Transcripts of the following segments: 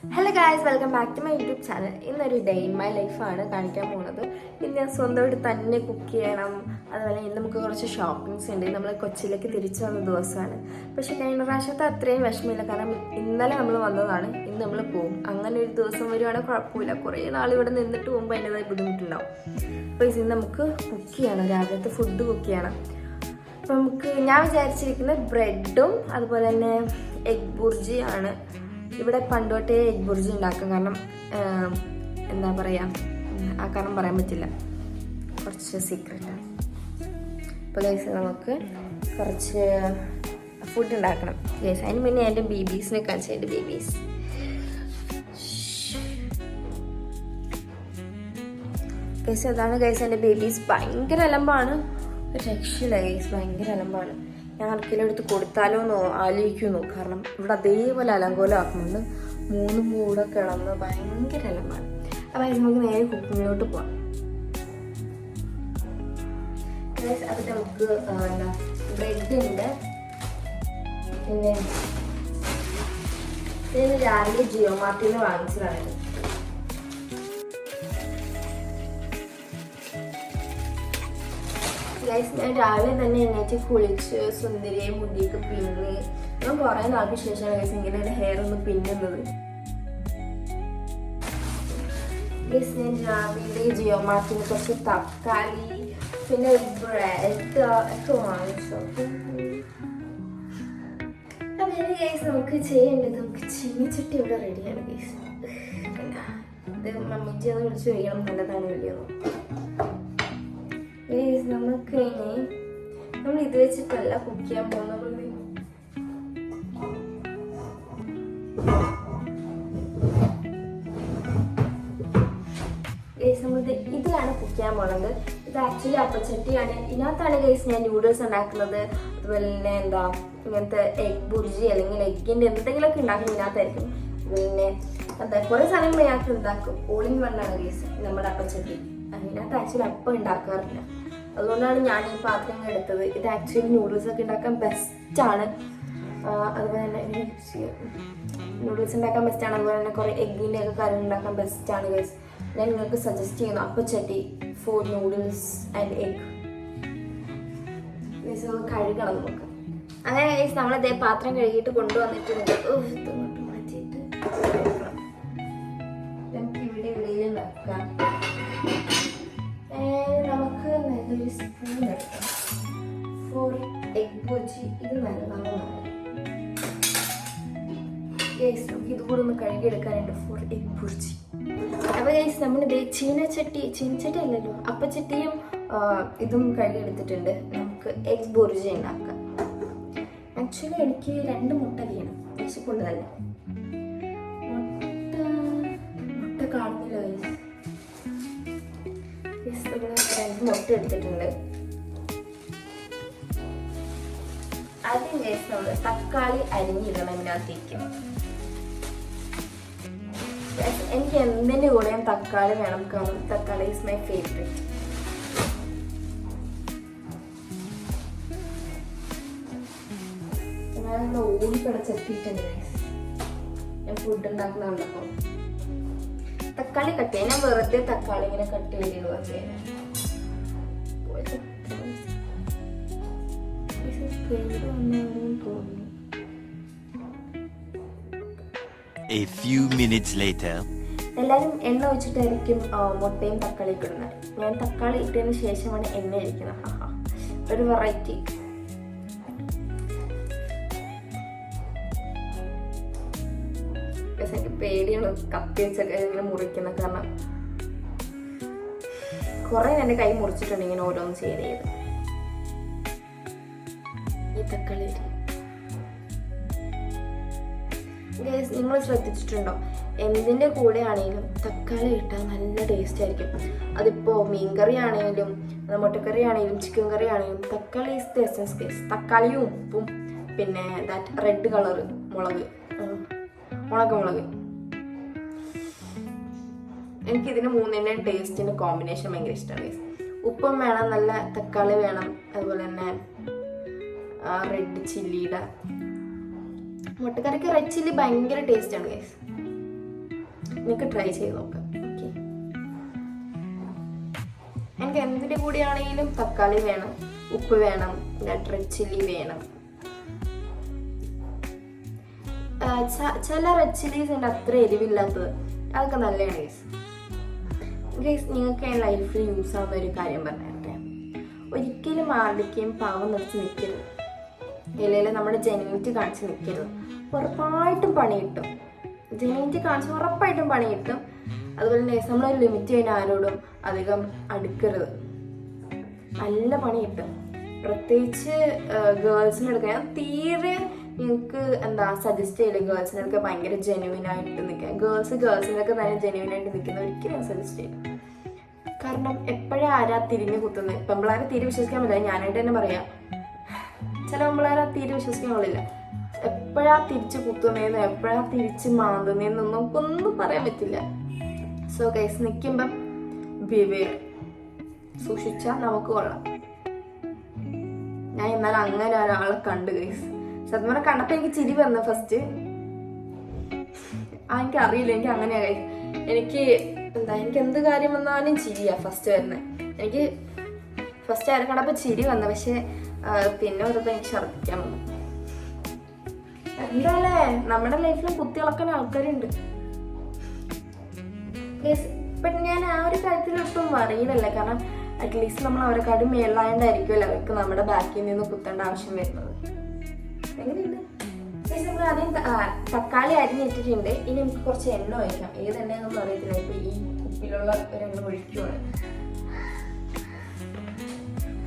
Hello guys, welcome back to my YouTube channel. ഇന്നൊരു day in my ലൈഫാണ് കാണിക്കാൻ പോകുന്നത്. ഇന്ന് ഞാൻ സ്വന്തമായിട്ട് തന്നെ കുക്ക് ചെയ്യണം. അതുപോലെ ഇന്ന് നമുക്ക് കുറച്ച് ഷോപ്പിംഗ്സ് ഉണ്ട്. നമ്മൾ കൊച്ചിയിലേക്ക് തിരിച്ചു വന്ന ദിവസമാണ്. പക്ഷെ കഴിഞ്ഞ പ്രാവശ്യത്തെ അത്രയും വിഷമമില്ല, കാരണം ഇന്നലെ നമ്മൾ വന്നതാണ്, ഇന്ന് നമ്മൾ പോകും. അങ്ങനെ ഒരു ദിവസം വരുവാണെങ്കിൽ കുഴപ്പമില്ല. കുറേ നാൾ ഇവിടെ നിന്നിട്ട് പോകുമ്പോൾ അതിൻ്റെതായ ബുദ്ധിമുട്ടുണ്ടാവും. അപ്പോൾ ഇന്ന് നമുക്ക് കുക്ക് ചെയ്യണം, രാവിലത്തെ ഫുഡ് കുക്ക് ചെയ്യണം. അപ്പോൾ നമുക്ക് ഞാൻ വിചാരിച്ചിരിക്കുന്നത് ബ്രെഡും അതുപോലെ തന്നെ എഗ് ബുർജി ആണ്. ഇവിടെ പണ്ടോട്ടേ എഗ് ബുർജി ഉണ്ടാക്കും, കാരണം എന്താ പറയുക, ആ കാരണം പറയാൻ പറ്റില്ല, കുറച്ച് സീക്രട്ടാണ്. അപ്പോൾ ഗൈസ് നമുക്ക് കുറച്ച് ഫുഡ് ഉണ്ടാക്കണം ഗൈസ്. അതിന് മുന്നേ എൻ്റെ ബേബീസിനെ കാണിച്ചു. എൻ്റെ ബേബീസ് ഗൈസ്, അതാണ് ഗൈസ് എൻ്റെ ബേബീസ്. ഭയങ്കര അലമ്പാണ്, രക്ഷയില്ല ഗൈസ്, ഭയങ്കര അലമ്പാണ്. ഞാൻ ആർക്കെങ്കിലും എടുത്ത് കൊടുത്താലോ എന്നോ ആലോചിക്കുന്നു, കാരണം ഇവിടെ അതേപോലെ അലങ്കോലം ആക്കുന്നുണ്ട്. മൂന്നും കൂടെ കിടന്ന് ഭയങ്കര അലമ്പാണ്. അപ്പം നമുക്ക് നേരെ കുക്കിങ്ങിലോട്ട് പോവാം. അത് നമുക്ക് എന്താ ബ്രെഡ് ഉണ്ട്, പിന്നെ ഇത് രാവിലെ ജിയോ മാർട്ടിൽ നിന്ന് വാങ്ങിച്ചതാണ്. ഗൈസ്, ഞാൻ രാവിലെ തന്നെ എണ്ണീറ്റ് കുളിച്ച് സുന്ദരിയെ മുടിയൊക്കെ പിന്നി. ഞാൻ കുറേ നാൾക്ക് ശേഷമാണ് ഗൈസ് ഇങ്ങനെ എൻ്റെ ഹെയർ ഒന്ന് പിന്നുന്നത്. ഗൈസ്, ഞാൻ രാവിലെ ജിയോ മാർട്ടിന് കുറച്ച് തക്കാളി പിന്നെ ബ്രെഡ് ഒക്കെ വാങ്ങിച്ചു. അങ്ങനെ ഗൈസ് നമുക്ക് ചെയ്യേണ്ടത്, നമുക്ക് ചീനിച്ചട്ടി ഇവിടെ റെഡിയാണ് ഗൈസ്. ഇത് മമ്മിച്ചി ഒന്ന് വിളിച്ച് കഴിയണം, നല്ലതാണ് വലിയൊന്നും. നമുക്ക് ഇനി നമ്മൾ ഇത് വെച്ചിട്ടല്ല കുക്ക് ചെയ്യാൻ പോകുന്നത്. നമ്മളിത് ഇതിലാണ് കുക്ക് ചെയ്യാൻ പോകുന്നത്. ഇത് ആക്ച്വലി അപ്പച്ചട്ടിയാണ്. ഇതിനകത്താണ് ഗൈസ് ഞാൻ നൂഡിൽസ് ഉണ്ടാക്കുന്നത്. അതുപോലെ തന്നെ എന്താ ഇങ്ങനത്തെ എഗ് ബുർജി അല്ലെങ്കിൽ എഗ്ഗിൻ്റെ എന്തെങ്കിലുമൊക്കെ ഉണ്ടാക്കും ഇതിനകത്തായിരിക്കും. പിന്നെ എന്താ കുറേ സാധനങ്ങൾ ഇതിനകത്ത് ഉണ്ടാക്കും. ഓൾ ഇൻ വൺ ആണ് ഗൈസ് നമ്മുടെ അപ്പച്ചട്ടി. അതിനകത്ത് ആക്ച്വലി അപ്പം ഉണ്ടാക്കാറില്ല, അതുകൊണ്ടാണ് ഞാൻ ഈ പാത്രങ്ങൾ എടുത്തത്. ഇത് ആക്ച്വലി നൂഡിൽസ് ഒക്കെ ഉണ്ടാക്കാൻ ബെസ്റ്റാണ്. അതുപോലെ തന്നെ നൂഡിൽസ് ഉണ്ടാക്കാൻ ബെസ്റ്റാണ്. അതുപോലെ തന്നെ കുറേ എഗ്ഗിൻ്റെ ഒക്കെ കറി ഉണ്ടാക്കാൻ ബെസ്റ്റാണ് ഗൈസ്. ഞാൻ നിങ്ങൾക്ക് സജസ്റ്റ് ചെയ്യുന്നു അപ്പച്ചട്ടി for noodles and egg. Guys കഴുകണം നമുക്ക്. അങ്ങനെ ഗൈസ് നമ്മളിതേ പാത്രം കഴുകിയിട്ട് കൊണ്ടുവന്നിട്ടുണ്ട്. ഇതൊന്നും മാറ്റിയിട്ട് നമുക്ക് ഇവിടെ ഇവിടെയും വെക്കാം. നമുക്ക് നല്ലൊരു സ്പൂൺ എടുക്കാം ഫോർ എഗ് ബുർജി. ഇത് നല്ലതാണ്. ഗൈസ് നമുക്ക് ഇതുകൂടെ ഒന്ന് കഴുകിയെടുക്കാനുണ്ട് ഫോർ എഗ് ബുർജി. അപ്പോൾ ഗൈസ് നമ്മളിത് ചീനച്ചട്ടി അല്ലല്ലോ, അപ്പച്ചട്ടിയും ഇതും കഴുകിയെടുത്തിട്ടുണ്ട്. നമുക്ക് എഗ് ബുർജി ഉണ്ടാക്കാം. ആക്ച്വലി എനിക്ക് 2 മുട്ട വേണം, വിശപ്പുള്ളതല്ല. മുട്ട കാണുന്നില്ല ഗൈസ്. നമ്മൾ 2 മുട്ട എടുത്തിട്ടുണ്ട്. ആദ്യം ഗൈസ് നമ്മൾ തക്കാളി അരിഞ്ഞിടണം ഇതിനകത്തേക്ക്. എനിക്ക് എന്തിൻ്റെ കൂടെയും തക്കാളി വേണം, കാരണം തക്കാളി ഈസ് മൈ ഫേവറേറ്റ്. നമ്മൾ ഓടിക്കടച്ചെത്തിയിട്ടുണ്ട് ഗൈസ്. ഞാൻ ഫുഡ് ഉണ്ടാക്കുന്നുണ്ടപ്പോൾ തക്കാളി കട്ട് ചെയ്യാൻ ഞാൻ വെറുതെ തക്കാളി ഇങ്ങനെ കട്ട് ചെയ്തിടുക ചെയ്യാൻ. A few minutes later. എല്ലാവരും എണ്ണ ഒഴിച്ചിട്ടായിരിക്കും മുട്ടയും തക്കാളിയും ഇടുന്നത്. ഞാൻ തക്കാളി ഇട്ടതിന് ശേഷമാണ് എണ്ണ ഒഴിക്കുന്നത്. ഒരു വെറൈറ്റി. എനിക്ക് പേടിയാണ് കത്തി വെച്ചൊക്കെ ഇങ്ങനെ മുറിക്കുന്നത്, കാരണം കുറെ എൻ്റെ കൈ മുറിച്ചിട്ടുണ്ട് ഇങ്ങനെ ഓരോന്ന് ചെയ്ത്. ഈ തക്കാളി നിങ്ങൾ ശ്രദ്ധിച്ചിട്ടുണ്ടോ, എന്തിൻ്റെ കൂടെ ആണെങ്കിലും തക്കാളി ഇട്ടാൽ നല്ല ടേസ്റ്റ് ആയിരിക്കും. അതിപ്പോൾ മീൻകറി ആണെങ്കിലും മുട്ടക്കറി ആണെങ്കിലും ചിക്കൻ കറി ആണെങ്കിലും തക്കാളി ഈസ് ദി എസൻസ് ഗൈസ്. തക്കാളിയും ഉപ്പും പിന്നെ ദാറ്റ് റെഡ് കളർ മുളക്. എനിക്കിതിന് 3ൻ്റെയും ടേസ്റ്റിൻ്റെ കോമ്പിനേഷൻ ഭയങ്കര ഇഷ്ടമാണ് ഗൈസ്. ഉപ്പും വേണം, നല്ല തക്കാളി വേണം, അതുപോലെ തന്നെ റെഡ് ചില്ലിയുടെ. മുട്ടക്കറിക്ക് റെഡ് ചില്ലി ഭയങ്കര ടേസ്റ്റാണ് ഗൈസ്. 2 മുട്ട എടുത്തിട്ടുണ്ട്. 2 മുട്ട എടുത്തിട്ട് നമുക്ക് ഇതിനകത്തേക്ക് 1 ടീസ്പൂൺ മഞ്ഞൾപ്പൊടി, 1 ടീസ്പൂൺ മുളക് പൊടി, 1 ടീസ്പൂൺ ഗരം മസാല, 1 ടീസ്പൂൺ കുരുമുളക് പൊടി, 1 ടീസ്പൂൺ നിങ്ങൾക്ക് ട്രൈ ചെയ്ത് നോക്കാം. ഓക്കെ, എനിക്ക് എന്തിൻ്റെ കൂടെയാണെങ്കിലും തക്കാളി വേണം, ഉപ്പ് വേണം, റെഡ് ചില്ലി വേണം. ചില റെഡ് ചില്ലീസ് ഉണ്ട് അത്ര എരിവില്ലാത്തത്, അതൊക്കെ നല്ലതാണ് ഗൈസ്. ഗൈസ്, നിങ്ങൾക്ക് ലൈഫിൽ യൂസ് ആവുന്ന ഒരു കാര്യം പറഞ്ഞിട്ടെ, ഒരിക്കലും ആരുടെയും പാവം നിറച്ച് നിൽക്കരുത്, ഇല്ലെങ്കിൽ നമ്മുടെ ജെനുവിനിറ്റി കാണിച്ച് നിൽക്കരുത്. ഉറപ്പായിട്ടും പണി കിട്ടും, ജെനുവിനിറ്റി കാണിച്ച് ഉറപ്പായിട്ടും പണി കിട്ടും. അതുപോലെ തന്നെ നമ്മളൊരു ലിമിറ്റ് കഴിഞ്ഞാൽ ആരോടും അധികം അടുക്കരുത്, നല്ല പണി കിട്ടും. പ്രത്യേകിച്ച് ഗേൾസിന് എടുക്കാൻ ഞാൻ തീരെ നിങ്ങൾക്ക് സജസ്റ്റ് ചെയ്യില്ല. ഗേൾസിനൊക്കെ ഭയങ്കര ജെനുവിനായിട്ട് നിൽക്കുക, ഗേൾസിനൊക്കെ തന്നെ ജെനുവിനായിട്ട് നിൽക്കുന്ന ഒരിക്കലും ഞാൻ സജസ്റ്റ് ചെയ്യില്ല. കാരണം എപ്പോഴും ആരാ തിരിഞ്ഞ് കുത്തുന്നത്, പെമ്പിളാരെ തീരെ വിശ്വസിക്കാൻ പറ്റില്ല. ഞാനായിട്ട് തന്നെ പറയാം, ചില പെമ്പിളാരെ തീരെ വിശ്വസിക്കാൻ പാടില്ല. എപ്പോഴാ തിരിച്ച് കുത്തുന്നതെന്ന് എപ്പോഴാ തിരിച്ച് മാന്തുന്നതെന്നൊന്നും നമുക്കൊന്നും പറയാൻ പറ്റില്ല. സോ ഗൈസ്, നിൽക്കുമ്പം ബിവേർ, സൂക്ഷിച്ചാൽ നമുക്ക് കൊള്ളാം. ഞാൻ ഇന്നലെ അങ്ങനെ ഒരാളെ കണ്ടു ഗൈസ്. സത്യം പറഞ്ഞാൽ കണ്ടപ്പോൾ എനിക്ക് ചിരി വന്നു ഫസ്റ്റ്. എനിക്ക് അറിയില്ല, എനിക്ക് അങ്ങനെയാ ഗൈസ്. എനിക്ക് എന്ത് കാര്യം വന്നാലും ചിരിയാ ഫസ്റ്റ് വരുന്നത്. എനിക്ക് ഫസ്റ്റ് ആരും കണ്ടപ്പോൾ ചിരി വന്നു, പക്ഷെ പിന്നെ വരുമ്പോൾ എനിക്ക് ഛർദ്ദിക്കാൻ വന്നു. എന്താല്ലേ, നമ്മുടെ ലൈഫിൽ കുത്തിളക്കുന്ന ആൾക്കാരുണ്ട്. ബട്ട് ഞാൻ ആ ഒരു കാര്യത്തിലൊട്ടും അറിയില്ലല്ല, കാരണം അറ്റ്ലീസ്റ്റ് നമ്മൾ അവരെക്കാട്ടും മേലായോണ്ടായിരിക്കുമല്ലോ അവർക്ക് നമ്മുടെ ബാക്കിൽ നിന്ന് കുത്തേണ്ട ആവശ്യം വരുന്നത്. എങ്ങനെയുണ്ട്? നമ്മൾ ആദ്യം തക്കാളി അരിഞ്ഞിട്ടിട്ടുണ്ട്. ഇനി നമുക്ക് കുറച്ച് എണ്ണ ഒഴിക്കാം. ഏത് എണ്ണയെന്നൊന്നും അറിയത്തില്ല, ഇപ്പൊ ഈ കുപ്പിയിലുള്ള ഒരു എണ്ണ ഒഴിക്കുവാണ്.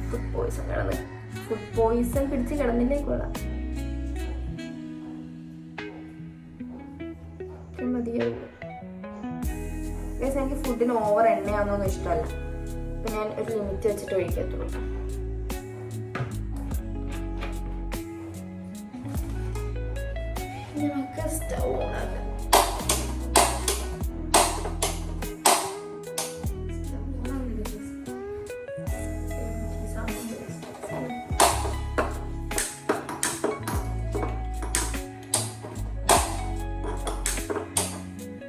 ഫുഡ് പോയിസൺ പിടിച്ച് കിടന്നില്ലേ കൊള്ളാം. മതിയാവും. എനിക്ക് ഫുഡിന് ഓവർ എണ്ണയാണെന്നൊന്നും ഇഷ്ടമല്ല, അപ്പൊ ഞാൻ ഒരു ലിമിറ്റ് വെച്ചിട്ട് ഒഴിക്കത്തുള്ളൂ. നമുക്ക് സ്റ്റൗ ഓണാക്കാം.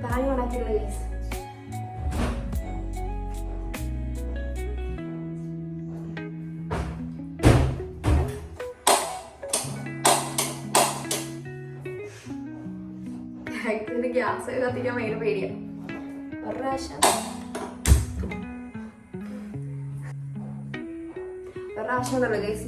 താഴെ ഓണാക്കിയുള്ള കേസ്. ഗ്യാസ് കത്തിക്കാൻ ഭയങ്കര പേടിയാ. ഒരു പ്രാവശ്യം ഉണ്ടല്ലോ ഗൈസ്,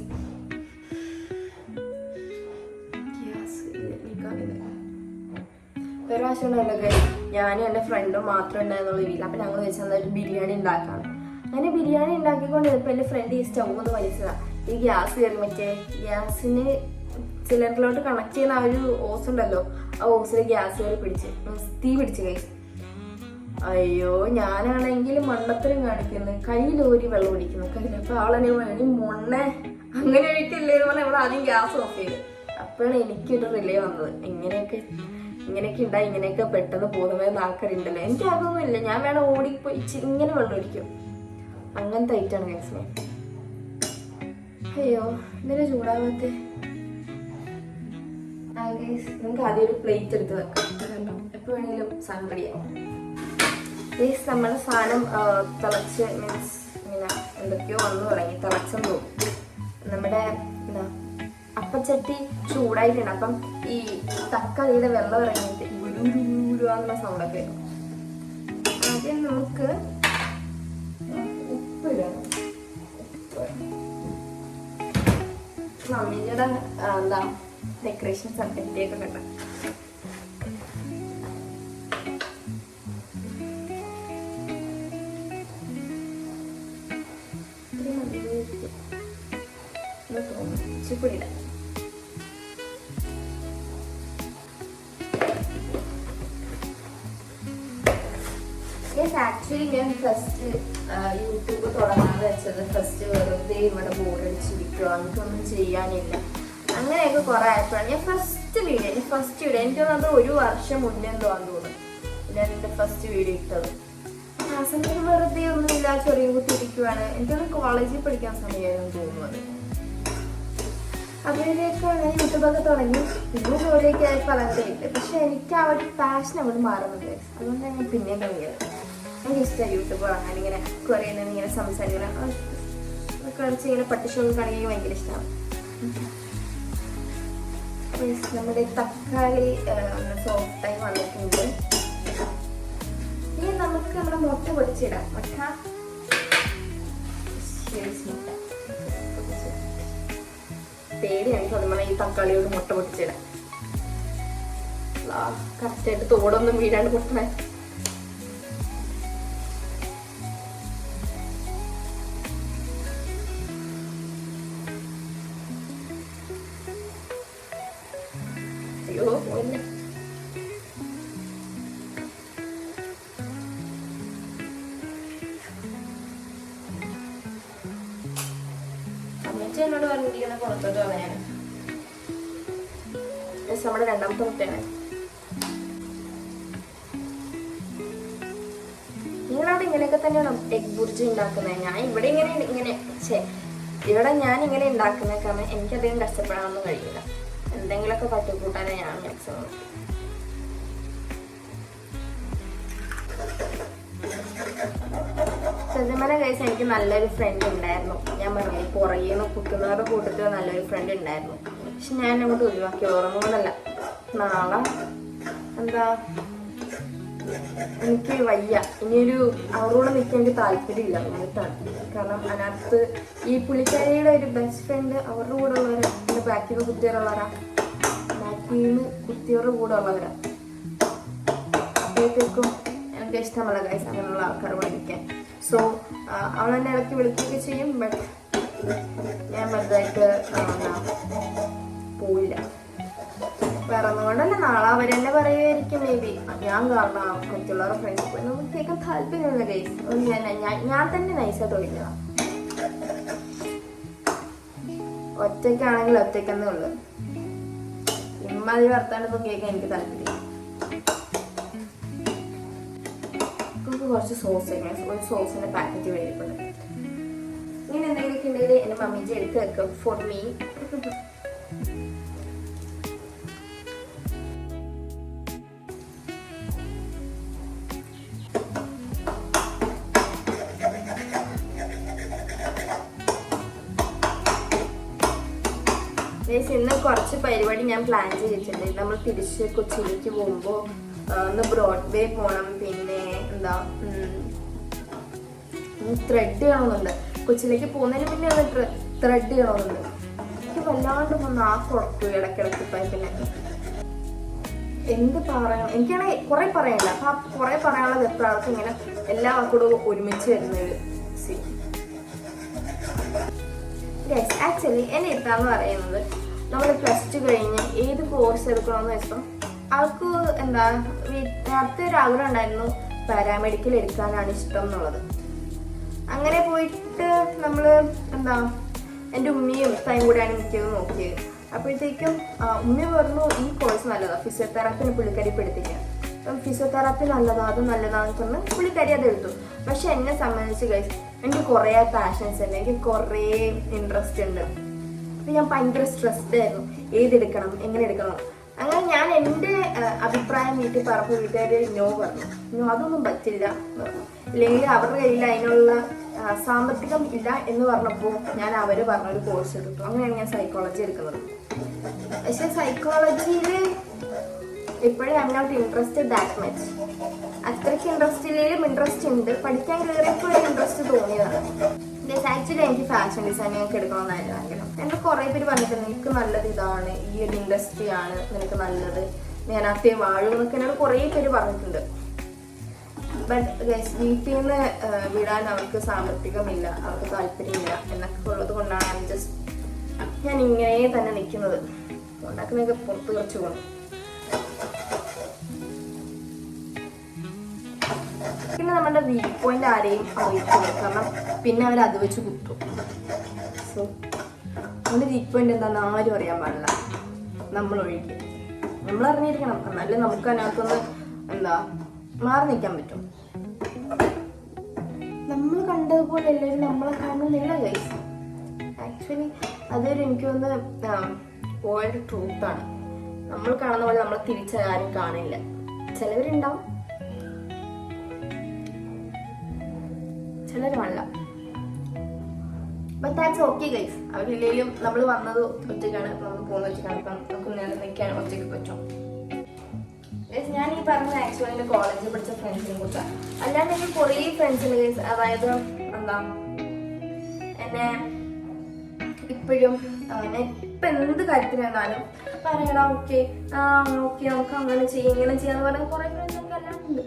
ഒരു പ്രാവശ്യം ഉണ്ടല്ലോ ഗൈസ്, ഞാനും എൻ്റെ ഫ്രണ്ടും മാത്രം ഉണ്ടായിരുന്നുള്ള വീട്ടിൽ. അപ്പം ഞങ്ങൾ വെച്ചാൽ ഒരു ബിരിയാണി ഉണ്ടാക്കാണ്. അങ്ങനെ ബിരിയാണി ഉണ്ടാക്കിക്കൊണ്ടിരുന്നപ്പോൾ എൻ്റെ ഫ്രണ്ട് ഈ സ്റ്റൗ ഒന്ന് വലിച്ചതാണ്. ഈ ഗ്യാസ് കയറി മറ്റേ ഗ്യാസിന് സിലിണ്ടറിലോട്ട് കണക്ട് ചെയ്യുന്ന ആ ഒരു ഓസ് ഉണ്ടല്ലോ, ആ ഓസിൽ ഗ്യാസ് കയറി പിടിച്ച് തീ പിടിച്ച് കഴിച്ചു. അയ്യോ, ഞാനാണെങ്കിൽ മണ്ണത്തരം കാണിക്കുന്നത്, കയ്യിലൂരി വെള്ളം ഒഴിക്കുന്നു കയ്യിൽ. അപ്പോൾ അവളെന്നെ വേണ്ടി മൊണ്ണെ അങ്ങനെ ഒഴിക്കില്ലേന്ന് പറഞ്ഞാൽ നമ്മൾ ആദ്യം ഗ്യാസ് ഓഫ് ചെയ്ത്. അപ്പോഴാണ് എനിക്കൊരു റിലേ വന്നത്, ഇങ്ങനെയൊക്കെ ഉണ്ടായി, ഇങ്ങനെയൊക്കെ പെട്ടെന്ന് പോകുന്ന ആൾക്കാരുണ്ടല്ലോ. എനിക്ക് അതൊന്നുമില്ല, ഞാൻ വേണം ഓടിപ്പോയി ഇങ്ങനെ വെള്ളം ഒഴിക്കും. അങ്ങനത്തെ ഐറ്റാണ് ഗൈസ്. അയ്യോ, ഇതിന് ചൂടാവാത്തെ. നമുക്ക് ആദ്യം ഒരു പ്ലേറ്റ് എടുത്ത് വെക്കാം, എപ്പോൾ വേണമെങ്കിലും സാധനം റെഡിയാവും. ഗൈസ്, നമ്മുടെ സാധനം തിളച്ച് മീൻസ് ഇങ്ങനെ എന്തൊക്കെയോ വന്നു തുടങ്ങി, തിളച്ചെന്ന് തോന്നും. നമ്മുടെ അപ്പച്ചട്ടി ചൂടായിട്ടുണ്ട്. അപ്പം ഈ തക്കാളിയുടെ വെള്ളം ഇറങ്ങിയിട്ട് ഗുരുവാന്നുള്ള സൗണ്ടൊക്കെ വരും. ആദ്യം നമുക്ക് ഉപ്പ് ഇടണം. മമ്മിയുടെ ഡെക്കറേഷൻ സെറ്റൊക്കെ കണ്ട. ചുപ്പിടിടാം. ആക്ച്വലി ഞാൻ ഫസ്റ്റ് യൂട്യൂബ് തുടങ്ങാതെ വെച്ചത് ഫസ്റ്റ് വെറുതെ ഇവിടെ ബോറടിച്ചിരിക്കുക, എനിക്കൊന്നും ചെയ്യാനില്ല, അങ്ങനെയൊക്കെ കുറെ ആയപ്പോഴാണ് ഞാൻ ഫസ്റ്റ് വീഡിയോ എനിക്ക് തോന്നുന്നത് ഒരു വർഷം മുന്നേ തോന്നുന്നു ഞാൻ എൻ്റെ ഫസ്റ്റ് വീഡിയോ ഇട്ടത്. ആ സമയം വെറുതെ ഒന്നുമില്ല, ചെറിയ കുത്തിയിരിക്കുവാണ്. എനിക്കൊന്ന് കോളേജിൽ പഠിക്കാൻ സമയമായിരുന്നു തോന്നുന്നത്. അതിലേക്കാണ് യൂട്യൂബൊക്കെ തുടങ്ങി. പിന്നെ ജോലിയൊക്കെ ആയപ്പോൾ അതങ്ങനെ ഉണ്ട്. പക്ഷെ എനിക്ക് ആ ഒരു പാഷൻ അങ്ങോട്ട് മാറുന്നുണ്ട്. അതുകൊണ്ടാണ് ഞാൻ പിന്നെയും തുടങ്ങിയത്. എനിക്ക് ഇഷ്ടമായി യൂട്യൂബ് തുടങ്ങാൻ. ഇങ്ങനെ കുറേ നേരം ഇങ്ങനെ സംസാരിക്കണം കളിച്ച് ഇങ്ങനെ പട്ടിഷോക്ക് കാണിക്കാൻ ഭയങ്കര ഇഷ്ടമാണ്. നമ്മുടെ തക്കാളി സോഫ്റ്റായി വന്നിട്ടുണ്ട്. ഇനി നമുക്ക് നമ്മുടെ മുട്ട പൊടിച്ചിടാം. മുട്ട പേടിയാണ് നമ്മൾ ഈ തക്കാളിയോട് മുട്ട പൊട്ടിച്ചിടാം. കറക്റ്റായിട്ട് തോടൊന്നും വീഴാണ്ട് പൊട്ടണേ. അയ്യോ പോയില്ലേ. എന്നോട് പറഞ്ഞിരിക്കുന്ന പുറത്തോട്ട് കളയാണ്. നമ്മുടെ രണ്ടാമത്തെ മുട്ടയാണ്. നിങ്ങളവിടെ ഇങ്ങനെയൊക്കെ തന്നെയാണ് എഗ് ബുർജി ഉണ്ടാക്കുന്നത്. ഞാൻ ഇവിടെ ഇവിടെ ഞാൻ ഇങ്ങനെ ഉണ്ടാക്കുന്ന കാരണം എനിക്കധികം കഷ്ടപ്പെടാനൊന്നും കഴിയില്ല. എന്തെങ്കിലുമൊക്കെ തട്ടിക്കൂട്ടാനേ ഞാൻ മാക്സിമം. സത്യമായ കേസ് എനിക്ക് നല്ലൊരു ഫ്രണ്ട് ഉണ്ടായിരുന്നു. ഞാൻ പറഞ്ഞു പുറകെ നിന്ന് കുട്ടുന്നവരുടെ കൂട്ടത്തിൽ നല്ലൊരു ഫ്രണ്ട് ഉണ്ടായിരുന്നു. പക്ഷെ ഞാൻ അങ്ങോട്ട് ഒഴിവാക്കി. ഓർമ്മകളല്ല, നാളെ എനിക്ക് വയ്യ. ഇനിയൊരു അവരോട് നിൽക്കാൻ എനിക്ക് താല്പര്യമില്ല എന്നിട്ടാണ്. കാരണം അതിനകത്ത് ഈ പുള്ളിക്കാരിയുടെ ഒരു ബെസ്റ്റ് ഫ്രണ്ട് അവരുടെ കൂടെ ഉള്ളവരാ. എൻ്റെ ബാക്കിൽ നിന്ന് കുത്തിയവരുള്ളവരാ. ബാക്കിൽ നിന്ന് കുത്തിയവരുടെ കൂടെ ഉള്ളവരാ. അപ്പോഴത്തേക്കും എനിക്ക് ഇഷ്ടമല്ല ഗൈസ് അങ്ങനെയുള്ള ആൾക്കാർ പഠിക്കാൻ. സോ അവളെന്നെ ഇടയ്ക്ക് വിളിക്കുകയൊക്കെ ചെയ്യും. ബട്ട് ഞാൻ വലുതായിട്ട് പോയില്ല. വേറെ ഒന്നുകൊണ്ടല്ല, നാളെ അവരെന്നെ പറയുമായിരിക്കും മേ ബി. ഞാൻ കാരണം മറ്റുള്ളവരുടെ ഫ്രണ്ട്സ് പോയി നമുക്ക് കേൾക്കാൻ താല്പര്യമില്ല ഗൈസ്. ഞാൻ തന്നെ നൈസായിട്ട് ഒഴിക്കണം. ഒറ്റയ്ക്കാണെങ്കിൽ ഒറ്റയ്ക്കെന്നേ ഉള്ളു. ഇമ്മാതിരി വർത്താനൊക്കെ കേൾക്കാൻ എനിക്ക് താല്പര്യം. കുറച്ച് സോസ് വയ്ക്കണം. ഒരു സോസിന്റെ പാക്കറ്റ് വേണ്ടിയിട്ടുണ്ട്. ഇങ്ങനെ എന്തെങ്കിലുമൊക്കെ ഉണ്ടെങ്കിൽ എൻ്റെ മമ്മീജി എടുത്ത് വെക്കും ഫോർ മീ. ഇന്ന് കുറച്ച് പരിപാടി ഞാൻ പ്ലാൻ ചെയ്തിട്ടുണ്ട്. നമ്മൾ തിരിച്ച് കൊച്ചിയിലേക്ക് പോകുമ്പോൾ ഒന്ന് ബ്രോഡ്വേ പോകണം. പിന്നെ ത്രെഡ് ചെയ്യണമെന്നുണ്ട്. കൊച്ചിയിലേക്ക് പോകുന്നതിന് പിന്നെ ഒന്ന് ത്രെഡ് ചെയ്യണമെന്നുണ്ട്. എനിക്ക് വല്ലാണ്ട് നാക്കുറക്കും ഇടയ്ക്കിടയ്ക്ക്. പിന്നെ എന്ത് പറയണം, എനിക്കാണെങ്കിൽ കുറെ പറയാനില്ല. അപ്പൊ ആ കുറെ പറയാനുള്ളത് എപ്പോഴാൾക്ക് ഇങ്ങനെ എല്ലാ വാക്കോടും ഒരുമിച്ച് വരുന്നത്. ആക്ച്വലി എൻ്റെ ഇത്താന്ന് പറയുന്നത്, നമ്മൾ +2 കഴിഞ്ഞ് ഏത് കോഴ്സ് എടുക്കണമെന്ന് വെച്ചാൽ അവൾക്ക് നേരത്തെ ഒരു ആഗ്രഹം ഉണ്ടായിരുന്നു പാരാമെഡിക്കൽ എടുക്കാനാണ് ഇഷ്ടം എന്നുള്ളത്. അങ്ങനെ പോയിട്ട് നമ്മൾ എൻ്റെ ഉമ്മയും ഉപ്പയും കൂടെയാണ് മിക്കത് നോക്കിയത്. അപ്പോഴത്തേക്കും ഉമ്മ പറഞ്ഞു ഈ കോഴ്സ് നല്ലതാണ്, ഫിസിയോതെറാപ്പിന് പുള്ളിക്കാരി പഠിപ്പിക്കാൻ. അപ്പം ഫിസിയോതെറാപ്പി നല്ലതാണ്, അത് നല്ലതാണെന്ന് പറഞ്ഞ് പുള്ളിക്കാരി അത് എടുത്തു. പക്ഷെ എന്നെ സംബന്ധിച്ച് ഗൈസ് എനിക്ക് കുറേ പാഷൻസ് ഉണ്ട്, എനിക്ക് കുറേ ഇൻട്രസ്റ്റ് ഉണ്ട്. അപ്പം ഞാൻ ഭയങ്കര സ്ട്രെസ്ഡ് ആയിരുന്നു, ഏതെടുക്കണം എങ്ങനെ എടുക്കണം. അങ്ങനെ ഞാൻ എൻ്റെ അഭിപ്രായം വീട്ടിൽ പറഞ്ഞപ്പോൾ വീട്ടുകാർ നോ പറഞ്ഞു. അതൊന്നും പറ്റില്ല ഇല്ലെങ്കിൽ അവരുടെ കയ്യിൽ അതിനുള്ള സാമ്പത്തികം ഇല്ല എന്ന് പറഞ്ഞപ്പോൾ ഞാൻ അവർ പറഞ്ഞൊരു കോഴ്സ് എടുത്തു. അങ്ങനെയാണ് ഞാൻ സൈക്കോളജി എടുക്കുന്നത്. പക്ഷെ സൈക്കോളജിയിൽ ഇപ്പോഴും I am not interested that much. അത്രയ്ക്ക് ഇൻട്രസ്റ്റ് ഇല്ലെങ്കിലും ഇൻട്രസ്റ്റ് ഉണ്ട്. പഠിക്കാൻ കയറിയപ്പോൾ ഒരു ഇൻട്രസ്റ്റ് തോന്നിയതാണ്. ആക്ച്വലി എനിക്ക് ഫാഷൻ ഡിസൈനിങ് ഒക്കെ എടുക്കണമെന്നായിരുന്നു ആഗ്രഹം. എൻ്റെ കുറേ പേര് പറഞ്ഞിട്ടുണ്ട് നിനക്ക് നല്ലത് ഇതാണ്, ഈ ഒരു ഇൻഡസ്ട്രി ആണ് നിനക്ക് നല്ലത്, ഞാൻ അത്തേ വാഴും എന്നൊക്കെ എന്നോട് കുറേ പേര് പറഞ്ഞിട്ടുണ്ട്. ബട്ട് വീട്ടിൽ നിന്ന് വിടാൻ അവർക്ക് സാമ്പത്തികമില്ല, അവർക്ക് താല്പര്യമില്ല എന്നൊക്കെ ഉള്ളത് കൊണ്ടാണ് ഞാൻ ഇങ്ങനെ തന്നെ നിൽക്കുന്നത്. ഉണ്ടാക്കുന്നതൊക്കെ പുറത്ത് കുറച്ച് പോകണം. പിന്നെ നമ്മുടെ വീക്ക് പോയിന്റ് ആരെയും അറിയിക്കില്ല, കാരണം പിന്നെ അവർ അത് വെച്ച് കുത്തും. സോ നമ്മുടെ വീക്ക് പോയിന്റ് എന്താണെന്ന് ആരും അറിയാൻ പാടില്ല, നമ്മൾ ഒഴിക്കും. നമ്മൾ അറിഞ്ഞിരിക്കണം, എന്നാലും നമുക്ക് അതിനകത്തൊന്ന് മാറി നിൽക്കാൻ പറ്റും. നമ്മൾ കണ്ടതുപോലെ എല്ലാവരും നമ്മളെ കാണുന്നില്ല ഗൈസ്. ആക്ച്വലി അതൊരു എനിക്ക് തോന്നുന്നു വേൾഡ് ട്രൂത്താണ്. നമ്മൾ കാണുന്ന പോലെ നമ്മൾ തിരിച്ചാരും കാണില്ല. ചിലവരുണ്ടാവും, ചിലരുമല്ല. But that's okay guys. അവരില്ലെങ്കിലും നമ്മൾ വന്നത് ഒറ്റയ്ക്കാണ്, നമ്മൾ പോകുന്ന ഒറ്റയ്ക്കാണ്. അപ്പം നമുക്ക് നിൽക്കാൻ ഒറ്റയ്ക്ക് പറ്റും. ഞാൻ ഈ പറഞ്ഞ ആക്ച്വലി എൻ്റെ കോളേജിൽ പഠിച്ച ഫ്രണ്ട്സിനെ കുറിച്ചാണ്. അല്ലാണ്ട് എനിക്ക് കുറേ ഫ്രണ്ട്സിന് ഗൈസ്, അതായത് എന്താ എന്നെ ഇപ്പോഴും ഞാൻ ഇപ്പം എന്ത് കാര്യത്തിന് വന്നാലും പറയടാ ഓക്കെ ഓക്കെ നമുക്ക് അങ്ങനെ ചെയ്യാം ഇങ്ങനെ ചെയ്യാന്ന് പറഞ്ഞ കുറേ ഫ്രണ്ട്സ് എനിക്ക് എല്ലാം ഉണ്ട്.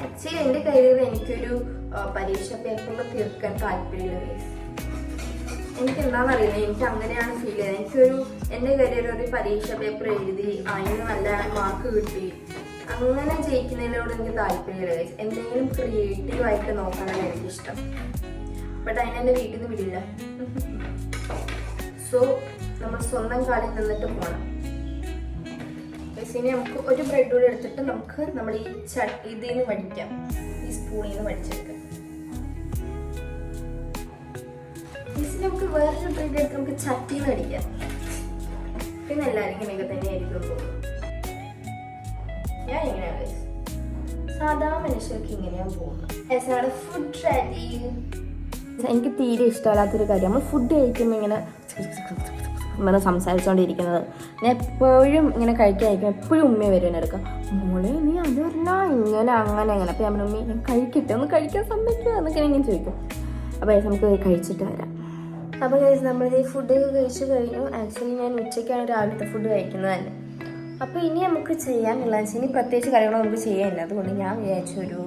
ആക്ച്വലി എൻ്റെ കരിയർ എനിക്കൊരു പരീക്ഷ പേപ്പറിൽ തീർക്കാൻ താല്പര്യമില്ല ഗൈസ്. എനിക്ക് എന്താണെന്നറിയില്ല, എനിക്ക് അങ്ങനെയാണ് ഫീൽ ചെയ്തത്. എനിക്കൊരു എൻ്റെ കരിയർ ഒരു പരീക്ഷ പേപ്പർ എഴുതി അതിന് നല്ല മാർക്ക് കിട്ടി അങ്ങനെ ജയിക്കുന്നതിനോട് എനിക്ക് താല്പര്യമില്ല ഗൈസ്. എന്തെങ്കിലും ക്രിയേറ്റീവായിട്ട് നോക്കാനാണ് എനിക്കിഷ്ടം. ബട്ട് അതിനെൻ്റെ വീട്ടിൽ നിന്ന് വിടില്ല. സോ നമ്മൾ സ്വന്തം കാലിൽ നിന്നിട്ട് പോകണം. ഇനി നമുക്ക് ഒരു ബ്രെഡ് കൂടെ എടുത്തിട്ട് നമുക്ക് നമ്മൾ ഈ ഇതിൽ നിന്ന് വടിക്കാം, ഈ സ്പൂണിൽ നിന്ന് വടിച്ചെടുക്കാം. നമുക്ക് വേറൊരു ബ്രെഡ് എടുത്ത് നമുക്ക് ചട്ടിന്ന് അടിക്കാം. പിന്നെ എല്ലാവരും ഇങ്ങനെയൊക്കെ തന്നെ ആയിരിക്കും തോന്നുന്നു. ഞാൻ ഇങ്ങനെയാണ് സാധാ മനുഷ്യർക്ക് ഇങ്ങനെയാണ് പോകുന്നത്. Food ready. എനിക്ക് തീരെ ഇഷ്ടമല്ലാത്തൊരു കാര്യം നമ്മൾ ഫുഡ് കഴിക്കുമ്പോൾ ഇങ്ങനെ സംസാരിച്ചുകൊണ്ടിരിക്കുന്നത്. ഞാൻ എപ്പോഴും ഇങ്ങനെ കഴിക്കാതിരിക്കും. എപ്പോഴും ഉമ്മ വരും എടുക്കാം, മോളെ നീ അത് പറഞ്ഞാൽ ഇങ്ങനെ അങ്ങനെ അങ്ങനെ. അപ്പോൾ ഞാൻ ഉമ്മ ഞാൻ കഴിക്കട്ടെ, ഒന്ന് കഴിക്കാൻ സമ്മതിക്കുക എന്നൊക്കെ ഇങ്ങനെ ചോദിക്കും. അപ്പോൾ നമുക്ക് കഴിച്ചിട്ട് വരാം. അപ്പോൾ നമ്മൾ ഈ ഫുഡ് കഴിച്ച് കഴിഞ്ഞു. ആക്ച്വലി ഞാൻ ഉച്ചയ്ക്കാണ് രാവിലത്തെ ഫുഡ് കഴിക്കുന്നത് തന്നെ. അപ്പോൾ ഇനി നമുക്ക് ചെയ്യാനുള്ള ഇനി പ്രത്യേകിച്ച് കാര്യങ്ങൾ നമുക്ക് ചെയ്യാനില്ല. അതുകൊണ്ട് ഞാൻ വിചാരിച്ചു ഒരു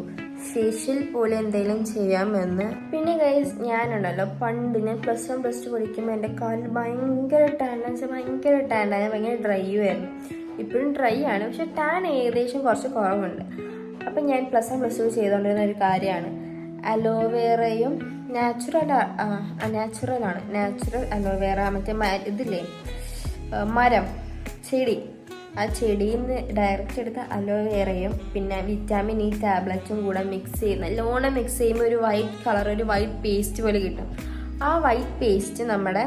ഫേഷ്യൽ പോലെ എന്തെങ്കിലും ചെയ്യാമെന്ന്. പിന്നെ ഗൈസ് ഞാനുണ്ടല്ലോ പണ്ട് ഞാൻ +1 +2 പഠിക്കുമ്പോൾ എൻ്റെ കാലിൽ ഭയങ്കര ടാൻ ഞാൻ ഭയങ്കര ഡ്രൈ ആയിരുന്നു. ഇപ്പോഴും ഡ്രൈ ആണ്, പക്ഷെ ടാൻ ഏകദേശം കുറച്ച് കുറവുണ്ട്. അപ്പം ഞാൻ +1 +2 ചെയ്തുകൊണ്ടിരുന്ന ഒരു കാര്യമാണ് അലോവേറയും നാച്ചുറൽ അലോവേറ മറ്റേ ഇതില്ലേ മരം ചെടി, ആ ചെടിയിൽ നിന്ന് ഡയറക്റ്റ് എടുത്ത അലോവേറയും പിന്നെ വിറ്റാമിൻ ഇ ടാബ്ലറ്റും കൂടെ മിക്സ് ചെയ്ത് നല്ലോണം മിക്സ് ചെയ്യുമ്പോൾ ഒരു വൈറ്റ് കളർ ഒരു വൈറ്റ് പേസ്റ്റ് പോലെ കിട്ടും. ആ വൈറ്റ് പേസ്റ്റ് നമ്മുടെ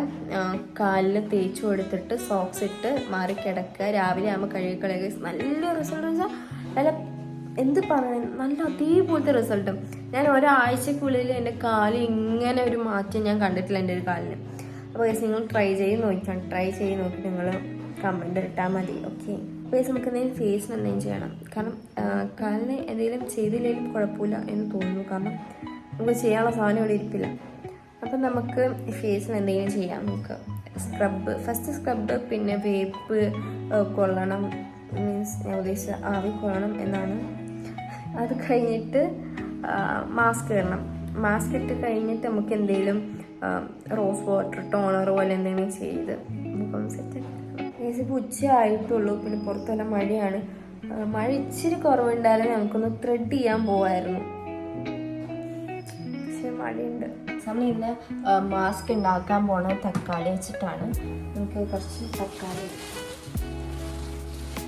കാലിൽ തേച്ച് കൊടുത്തിട്ട് സോക്സ് ഇട്ട് മാറി കിടക്കുക. രാവിലെ ആകുമ്പോൾ കഴുകിക്കളയുക. നല്ല റിസൾട്ട് വെച്ചാൽ നല്ല എന്ത് പറയുന്നത് നല്ല അതേപോലത്തെ റിസൾട്ടും. ഞാൻ ഒരാഴ്ചക്കുള്ളിൽ എൻ്റെ കാലിൽ ഇങ്ങനെ ഒരു മാറ്റം ഞാൻ കണ്ടിട്ടില്ല എൻ്റെ ഒരു കാലിന്. അപ്പോൾ നിങ്ങൾ ട്രൈ ചെയ്ത് നോക്കിയിട്ട് നിങ്ങൾ കമൻ്റ് ഇട്ടാൽ മതി. ഓക്കെ, അപ്പോൾ നമുക്ക് എന്തെങ്കിലും ഫേസിന് എന്തെങ്കിലും ചെയ്യണം. കാരണം കാലിന് എന്തെങ്കിലും ചെയ്തില്ലെങ്കിലും കുഴപ്പമില്ല എന്ന് തോന്നുന്നു. കാരണം നമുക്ക് ചെയ്യാനുള്ള സാധനം ഇവിടെ ഇരിപ്പില്ല. അപ്പം നമുക്ക് ഫേസിന് എന്തെങ്കിലും ചെയ്യാം. നമുക്ക് ഫസ്റ്റ് സ്ക്രബ് പിന്നെ വേപ്പ് കൊള്ളണം. മീൻസ് ഞാൻ ഉദ്ദേശിച്ച ആവി കൊള്ളണം എന്നാണ്. അത് കഴിഞ്ഞിട്ട് മാസ്ക് ഇടണം. മാസ്ക് ഇട്ട് കഴിഞ്ഞിട്ട് നമുക്ക് എന്തെങ്കിലും റോസ് വാട്ടർ ടോണർ പോലെ എന്തെങ്കിലും ചെയ്ത് മുഖം സെറ്റ്. ഇപ്പോൾ ഉച്ച ആയിട്ടുള്ളൂ. പിന്നെ പുറത്തെല്ലാം മഴയാണ്. മഴ ഇച്ചിരി കുറവുണ്ടായാലും നമുക്കൊന്ന് ത്രെഡ് ചെയ്യാൻ പോവായിരുന്നു, പക്ഷെ മഴയുണ്ട്. നമ്മൾ ഇന്ന് മാസ്ക് ഉണ്ടാക്കാൻ പോണത് തക്കാളി വെച്ചിട്ടാണ്. നമുക്ക് കുറച്ച് തക്കാളി,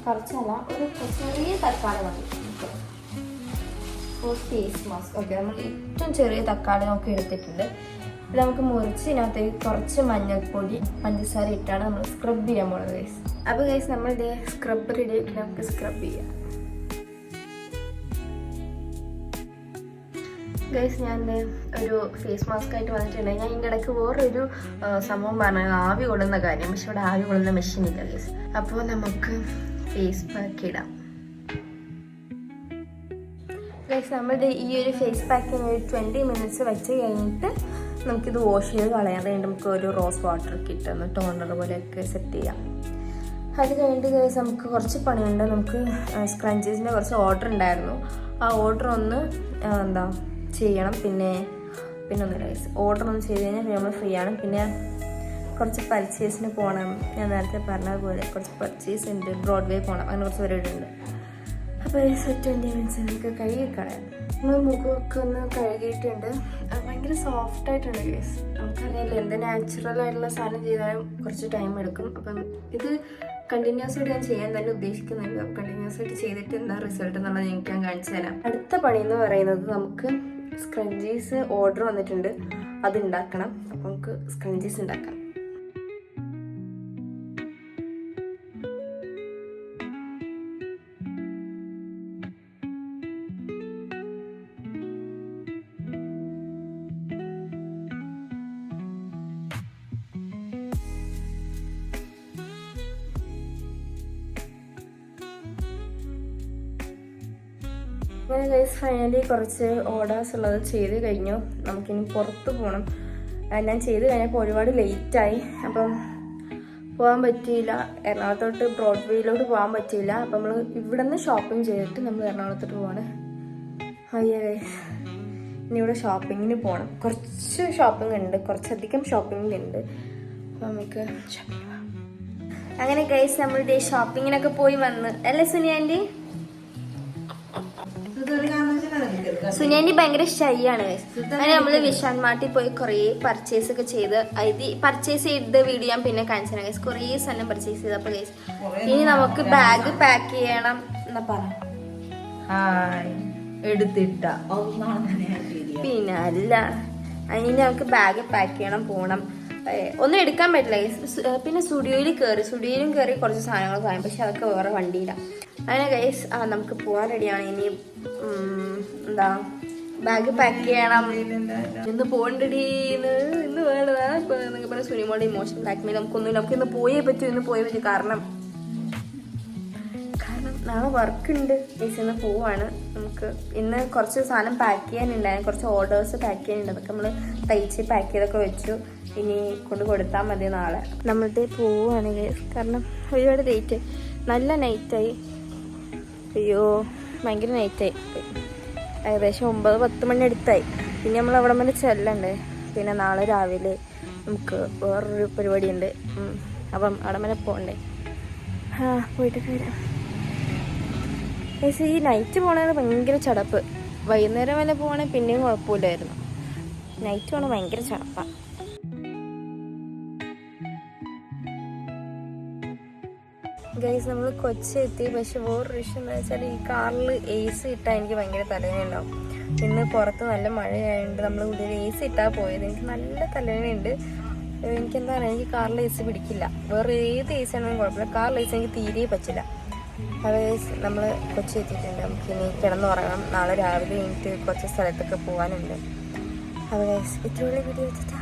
കുറച്ചല്ല ഒരു ചെറിയ തക്കാളി മതി ഫേസ് മാസ്ക്. ഓക്കെ, നമ്മൾ ഏറ്റവും ചെറിയ തക്കാളി നമുക്ക് എടുത്തിട്ടുണ്ട്. ഇത് നമുക്ക് മുറിച്ച് ഇതിനകത്തേക്ക് കുറച്ച് മഞ്ഞൾപ്പൊടി പഞ്ചസാര ഇട്ടാണ് നമ്മൾ സ്ക്രബ് ചെയ്യാൻ പോകുന്നത് ഗൈസ്. അപ്പോൾ ഗൈസ് നമ്മൾ ഇതേ സ്ക്രബ് റെഡി ആക്കി നമുക്ക് സ്ക്രബ് ചെയ്യാം. ഗൈസ് ഞാൻ ഒരു ഫേസ് മാസ്ക് ആയിട്ട് വന്നിട്ടുണ്ട്. ഞാൻ ഇതിൻ്റെ ഇടയ്ക്ക് വേറൊരു സംഭവം പറഞ്ഞത് ആവി കൊള്ളുന്ന കാര്യം. പക്ഷെ ഇവിടെ ആവി കൊള്ളുന്ന മെഷീൻ ഇല്ല ഗൈസ്. അപ്പോൾ നമുക്ക് ഫേസ് പാക്ക് ഇടാം. ഗൈസ് നമ്മളുടെ ഈ ഒരു ഫേസ് പാക്കിന് ഒരു 20 മിനിറ്റ്സ് വെച്ച് കഴിഞ്ഞിട്ട് നമുക്കിത് വാഷ് ചെയ്ത് കളയാൻ വേണ്ടി നമുക്ക് ഒരു റോസ് വാട്ടർ കിട്ടുന്നു ടോണർ പോലെയൊക്കെ സെറ്റ് ചെയ്യാം. അത് കഴിഞ്ഞിട്ട് ഗൈസ് നമുക്ക് കുറച്ച് പണിയുണ്ട്. നമുക്ക് സ്ക്രഞ്ചീസിൻ്റെ കുറച്ച് ഓർഡർ ഉണ്ടായിരുന്നു. ആ ഓർഡർ ഒന്ന് ചെയ്യണം. പിന്നെ ഒന്നുമില്ല ഗൈസ്, ഓർഡർ ഒന്ന് ചെയ്ത് കഴിഞ്ഞാൽ നമ്മൾ ഫ്രീ ആണ്. പിന്നെ കുറച്ച് പർച്ചേസിന് പോകണം. ഞാൻ നേരത്തെ പറഞ്ഞതുപോലെ കുറച്ച് പർച്ചേസ് ഉണ്ട്. ബ്രോഡ്വേ പോകണം, അങ്ങനെ കുറച്ച് പരിപാടി ഉണ്ട്. അപ്പോൾ 20 മിനിറ്റ്സ് നമുക്ക് കഴുകിക്കളയാം. നമ്മൾ മുഖമൊക്കെ ഒന്ന് കഴുകിയിട്ടുണ്ട്. ഭയങ്കര സോഫ്റ്റായിട്ടുണ്ട് ഗൈസ്. നമുക്കറിയാമല്ലോ എന്ത് നാച്ചുറലായിട്ടുള്ള സാധനം ചെയ്താലും കുറച്ച് ടൈം എടുക്കും. അപ്പം ഇത് കണ്ടിന്യൂസ് ആയിട്ട് ഞാൻ ചെയ്യാൻ തന്നെ ഉദ്ദേശിക്കുന്നുണ്ട്. കണ്ടിന്യൂസ് ആയിട്ട് ചെയ്തിട്ട് എന്താ റിസൾട്ട് എന്നുള്ളത് നിങ്ങൾക്ക് ഞാൻ കാണിച്ചു തരാം. അടുത്ത പണി എന്ന് പറയുന്നത് നമുക്ക് സ്ക്രഞ്ചീസ് ഓർഡർ വന്നിട്ടുണ്ട്, അത് ഉണ്ടാക്കണം. അപ്പം നമുക്ക് സ്ക്രഞ്ചീസ് ഉണ്ടാക്കാം. അങ്ങനെ ഗൈസ് ഫൈനലി കുറച്ച് ഓർഡേഴ്സ് ഉള്ളത് ചെയ്ത് കഴിഞ്ഞു. നമുക്കിനി പുറത്ത് പോകണം. ഞാൻ ചെയ്ത് കഴിഞ്ഞപ്പോൾ ഒരുപാട് ലേറ്റായി. അപ്പം പോകാൻ പറ്റിയില്ല. എറണാകുളത്തോട്ട് ബ്രോഡ്വേയിലോട്ട് പോകാൻ പറ്റിയില്ല. അപ്പം നമ്മൾ ഇവിടെ നിന്ന് ഷോപ്പിംഗ് ചെയ്തിട്ട് നമ്മൾ എറണാകുളത്തോട്ട് പോവാണ്. അയ്യോ ഗൈസ്, ഇനി ഇവിടെ ഷോപ്പിങ്ങിന് പോകണം. കുറച്ച് ഷോപ്പിംഗ് ഉണ്ട്, കുറച്ചധികം ഷോപ്പിംഗ് ഉണ്ട്. അപ്പം നമുക്ക് ഷോപ്പിംഗ് പോകാം. അങ്ങനെ ഗൈസ് നമ്മളുടെ ഷോപ്പിങ്ങിനൊക്കെ പോയി വന്ന് അല്ലേ സുനി ആൻറ്റി? സുനിയാൻറ്റി ഭയങ്കര ഷൈ ആണ്. അങ്ങനെ നമ്മള് വിശാൽ മാർട്ടിൽ പോയി കുറേ പർച്ചേസ് ഒക്കെ ചെയ്ത് പർച്ചേസ് ചെയ്ത വീഡിയോ ഞാൻ പിന്നെ കാണിച്ചു തരാം ഗൈസ്. കുറേ സാധനം പർച്ചേസ് ചെയ്ത്. അപ്പൊ ഗൈസ് ഇനി നമുക്ക് ബാഗ് പാക്ക് ചെയ്യണം എന്നാ പറ. എടുത്തിട്ട പിന്നെ അല്ല, ഇനി നമുക്ക് ബാഗ് പാക്ക് ചെയ്യണം, പോകണം. ഒന്നും എടുക്കാൻ പറ്റില്ല ഗൈസ്. പിന്നെ സ്റ്റുഡിയോയിലും കയറി കുറച്ച് സാധനങ്ങൾ വാങ്ങി. പക്ഷെ അതൊക്കെ വേറെ വണ്ടിയില്ല. അങ്ങനെ ഗൈസ് നമുക്ക് പോകാൻ റെഡിയാണ്. ഇനി എന്താ ബാഗ് പാക്ക് ചെയ്യണം. ഇന്ന് പോകണ്ടടി, ഇന്ന് വേണ്ടതാ. ഇപ്പൊ നിങ്ങൾ പറഞ്ഞ സുനിമോളുടെ ഇമോഷൻ ബ്ലാക്ക്മെയിൽ നമുക്ക് ഇന്ന് പോയേ പറ്റൂ. കാരണം നാളെ വർക്ക് ഉണ്ട് ഗൈസ്. ഇന്ന് പോവാണ്. നമുക്ക് ഇന്ന് കുറച്ച് സാധനം പാക്ക് ചെയ്യാനുണ്ടായിരുന്നു, കുറച്ച് ഓർഡേഴ്സ് പാക്ക് ചെയ്യാനുണ്ട്. അതൊക്കെ നമ്മൾ തയ്ച്ച് പാക്ക് ചെയ്തൊക്കെ വെച്ചു. ഇനി കൊണ്ട് കൊടുത്താൽ മതി നാളെ. നമ്മളുടെ പോവാണ് ഗൈസ്. കാരണം ഒരുപാട് ലേറ്റ്, നല്ല നൈറ്റായി. അയ്യോ ഭയങ്കര നൈറ്റായി. ഏകദേശം 9-10 മണി അടുത്തായി. പിന്നെ നമ്മൾ അവിടെ വരെ ചെല്ലണ്ടേ. പിന്നെ നാളെ രാവിലെ നമുക്ക് വേറൊരു പരിപാടി ഉണ്ട്. അപ്പം അവിടെ വരെ പോകണ്ടേ. പോയിട്ടൊക്കെ വരാം. ഈ നൈറ്റ് പോകണത് ഭയങ്കര ചടപ്പ്. വൈകുന്നേരം വരെ പോകണമെങ്കിൽ പിന്നെയും കുഴപ്പമില്ലായിരുന്നു. നൈറ്റ് പോകണത് ഭയങ്കര ചടപ്പാണ്. ഗൈസ് നമ്മൾ കൊച്ചി എത്തി. പക്ഷെ വേറൊരു വിഷയം എന്താ വെച്ചാൽ ഈ കാറിൽ AC ഇട്ടാൽ എനിക്ക് ഭയങ്കര തലവേദനയുണ്ടാവും. ഇന്ന് പുറത്ത് നല്ല മഴയായതുകൊണ്ട് നമ്മൾ ഉള്ളിൽ AC ഇട്ടാൽ പോയത്. എനിക്ക് നല്ല തലവേദനയുണ്ട്. എനിക്കെന്താ പറയുക, എനിക്ക് കാറിൽ AC പിടിക്കില്ല. വേറെ ഏത് AC ആണെങ്കിലും കുഴപ്പമില്ല, കാറിൽ AC എനിക്ക് തീരെ പറ്റില്ല. അത് നമ്മൾ കൊച്ചി എത്തിയിട്ടുണ്ട്. നമുക്കിനി കിടന്നുറങ്ങണം. നാളെ രാവിലെ എനിക്ക് കുറച്ച് സ്ഥലത്തൊക്കെ പോകാനുണ്ട്. അത് ഇത്രയുള്ള വീഡിയോ വെച്ചിട്ട്